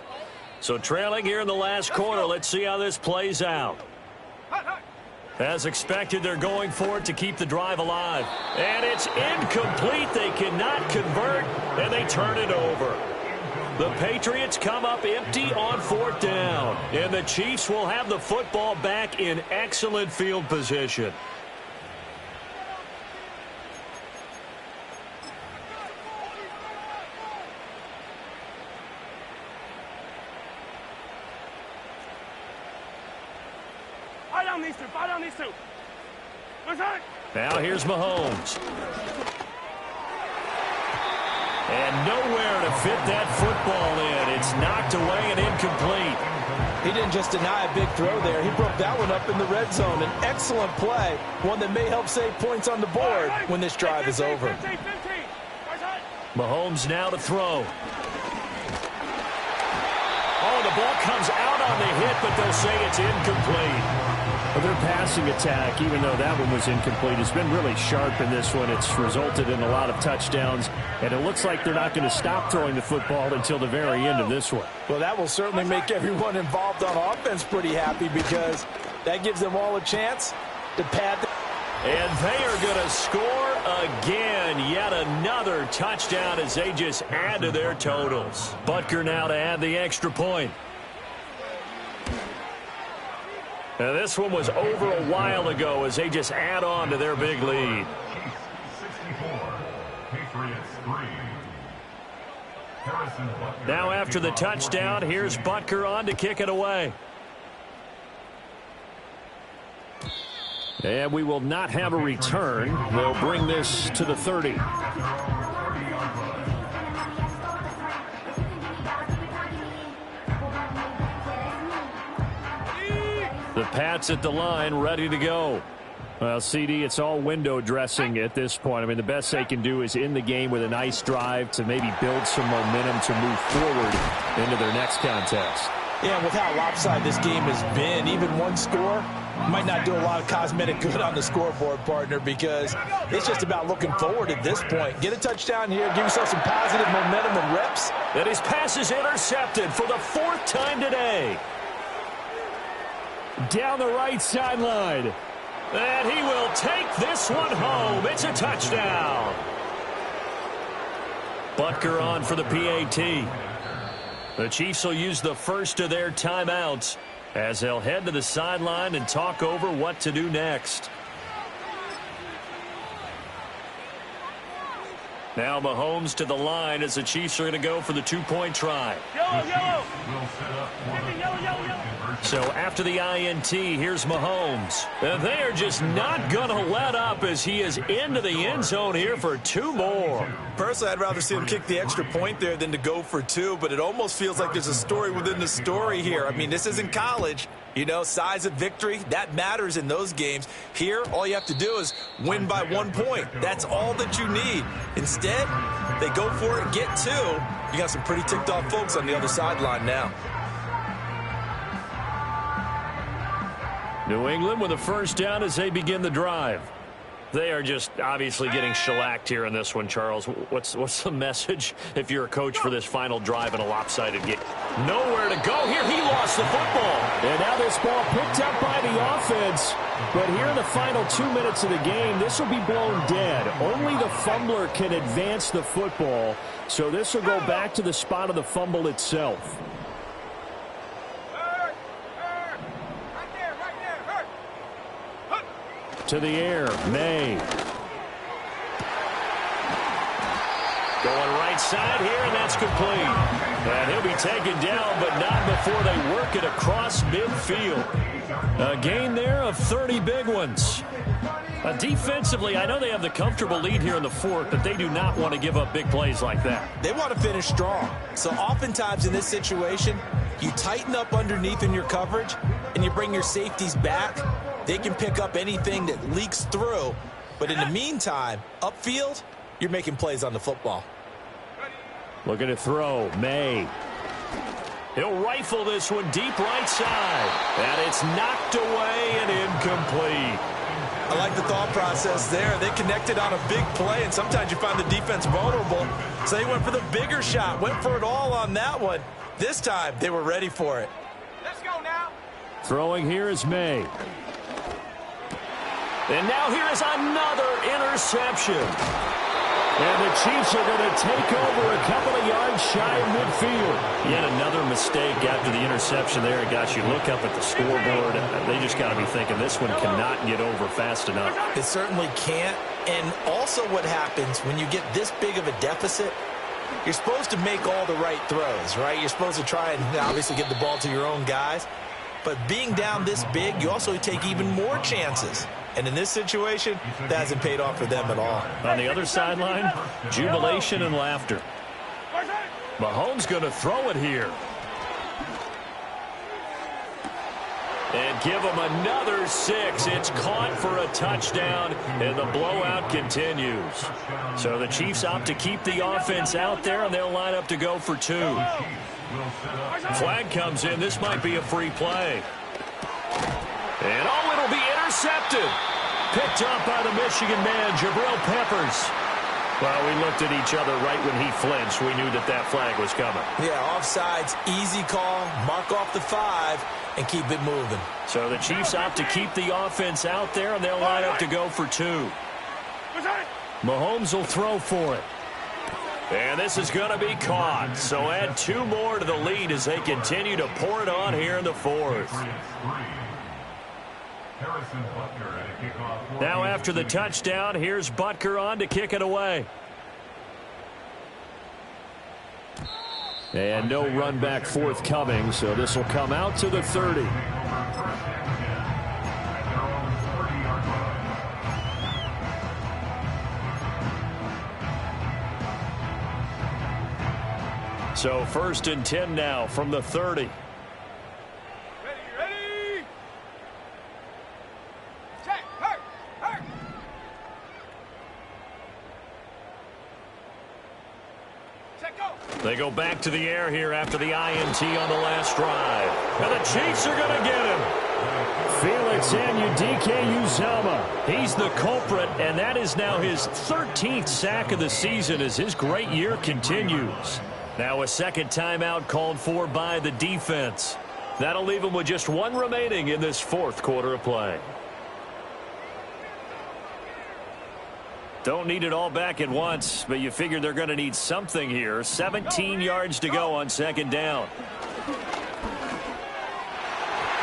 So trailing here in the last quarter, let's see how this plays out. As expected, they're going for it to keep the drive alive. And it's incomplete. They cannot convert, and they turn it over. The Patriots come up empty on 4th down. And the Chiefs will have the football back in excellent field position. Fight on these two. Now here's Mahomes. And nowhere to fit that football in. It's knocked away and incomplete. He didn't just deny a big throw there. He broke that one up in the red zone. An excellent play, one that may help save points on the board when this drive is over. 15. Mahomes now to throw. Oh, the ball comes out on the hit, but they'll say it's incomplete. Well, their passing attack, even though that one was incomplete, has been really sharp in this one. It's resulted in a lot of touchdowns, and it looks like they're not going to stop throwing the football until the very end of this one. Well, that will certainly make everyone involved on offense pretty happy because that gives them all a chance to pad. And they are going to score again. Yet another touchdown as they just add to their totals. Butker now to add the extra point. Now this one was over a while ago as they just add on to their big lead. Chiefs 64, Patriots 3. Harrison Butker. Now after the touchdown, here's Butker on to kick it away. And we will not have a return. They'll bring this to the 30. The Pats at the line, ready to go. Well, CD, it's all window dressing at this point. I mean, the best they can do is in the game with a nice drive to maybe build some momentum to move forward into their next contest. Yeah, with how lopsided this game has been, even one score might not do a lot of cosmetic good on the scoreboard, partner, because it's just about looking forward at this point. Get a touchdown here, give yourself some positive momentum and reps. And his pass is intercepted for the 4th time today. Down the right sideline. And he will take this one home. It's a touchdown. Butker on for the PAT. The Chiefs will use the first of their timeouts as they'll head to the sideline and talk over what to do next. Now Mahomes to the line as the Chiefs are going to go for the 2-point try. Yellow. So after the INT, here's Mahomes. And they are just not going to let up as he is into the end zone here for 2 more. Personally, I'd rather see him kick the extra point there than to go for 2, but it almost feels like there's a story within the story here. I mean, this isn't college. You know, size of victory, that matters in those games. Here, all you have to do is win by 1 point. That's all that you need. Instead, they go for it, get 2. You got some pretty ticked off folks on the other sideline now. New England with a first down as they begin the drive. They are just obviously getting shellacked here in this one, Charles. What's the message if you're a coach for this final drive in a lopsided game? Nowhere to go here. He lost the football. And now this ball picked up by the offense. But here in the final 2 minutes of the game, this will be blown dead. Only the fumbler can advance the football. So this will go back to the spot of the fumble itself. To the air, May. Going right side here, and that's complete. And he'll be taken down, but not before they work it across midfield. A gain there of 30 big ones. Defensively, I know they have the comfortable lead here in the fourth, but they do not want to give up big plays like that. They want to finish strong. So oftentimes in this situation, you tighten up underneath in your coverage, and you bring your safeties back. They can pick up anything that leaks through. But in the meantime, upfield, you're making plays on the football. Looking to throw, May. He'll rifle this one deep right side. And it's knocked away and incomplete. I like the thought process there. They connected on a big play, and sometimes you find the defense vulnerable. So they went for the bigger shot, went for it all on that one. This time, they were ready for it. Let's go now. Throwing here is May. And now here is another interception. And the Chiefs are going to take over a couple of yards shy of midfield. Yet another mistake after the interception there. Gosh, you look up at the scoreboard, they just got to be thinking this one cannot get over fast enough. It certainly can't. And also what happens when you get this big of a deficit, you're supposed to make all the right throws, right? You're supposed to try and obviously get the ball to your own guys. But being down this big, you also take even more chances. And in this situation, that hasn't paid off for them at all. On the other sideline, jubilation and laughter. Mahomes going to throw it here. And give him another 6. It's caught for a touchdown, and the blowout continues. So the Chiefs opt to keep the offense out there, and they'll line up to go for 2. Flag comes in. This might be a free play. And oh, it'll be intercepted. Picked up by the Michigan man, Jabril Peppers. Well, we looked at each other right when he flinched. We knew that that flag was coming. Yeah, offsides, easy call, mark off the 5, and keep it moving. So the Chiefs opt to keep the offense out there, and they'll line up to go for 2. Mahomes will throw for it. And this is going to be caught. So add 2 more to the lead as they continue to pour it on here in the fourth. Now after the touchdown, here's Butker on to kick it away. And no run back forthcoming, so this will come out to the 30. So 1st and 10 now from the 30. Ready. Check. Hurt. Check, go. They go back to the air here after the INT on the last drive. And the Chiefs are going to get him. Felix Anudike-Uzomah. He's the culprit, and that is now his 13th sack of the season as his great year continues. Now a second timeout called for by the defense. That'll leave him with just 1 remaining in this 4th quarter of play. Don't need it all back at once, but you figure they're going to need something here. 17 yards to go on 2nd down.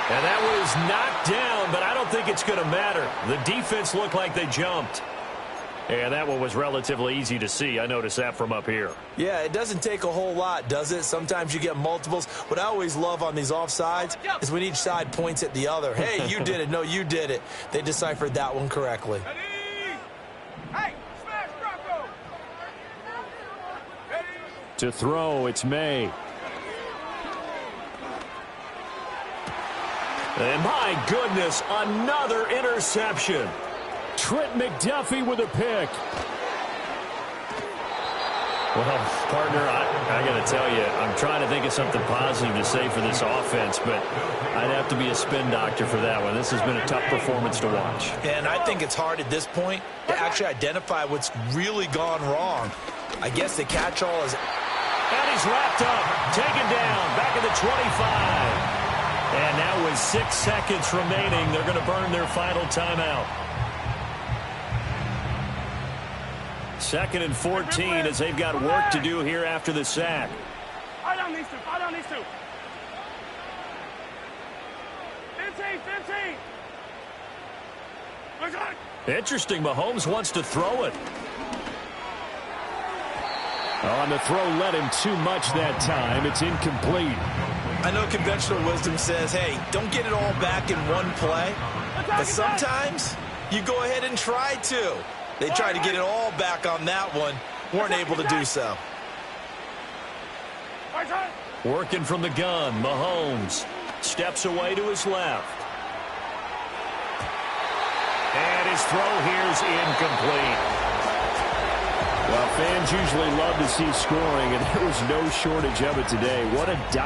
And that was knocked down, but I don't think it's going to matter. The defense looked like they jumped. And that one was relatively easy to see. I noticed that from up here. Yeah, it doesn't take a whole lot, does it? Sometimes you get multiples. What I always love on these offsides is when each side points at the other. Hey, you did it. No, you did it. They deciphered that one correctly. Hey, smash Bronco. Ready. To throw, it's May. And my goodness, another interception. Trent McDuffie with a pick. Well, partner, I got to tell you, I'm trying to think of something positive to say for this offense, but I'd have to be a spin doctor for that one. This has been a tough performance to watch. And I think it's hard at this point to actually identify what's really gone wrong. I guess the catch-all is... And he's wrapped up, taken down, back at the 25. And now with 6 seconds remaining, they're going to burn their final timeout. 2nd and 14 as they've got work to do here after the sack. Fight on these two. 15. Interesting, Mahomes wants to throw it. On the throw led him too much that time. It's incomplete. I know conventional wisdom says, hey, don't get it all back in one play. But sometimes you go ahead and try to. They tried to get it all back on that one. Weren't able to do so. Working from the gun, Mahomes steps away to his left. And his throw here's incomplete. Well, fans usually love to see scoring, and there was no shortage of it today. What a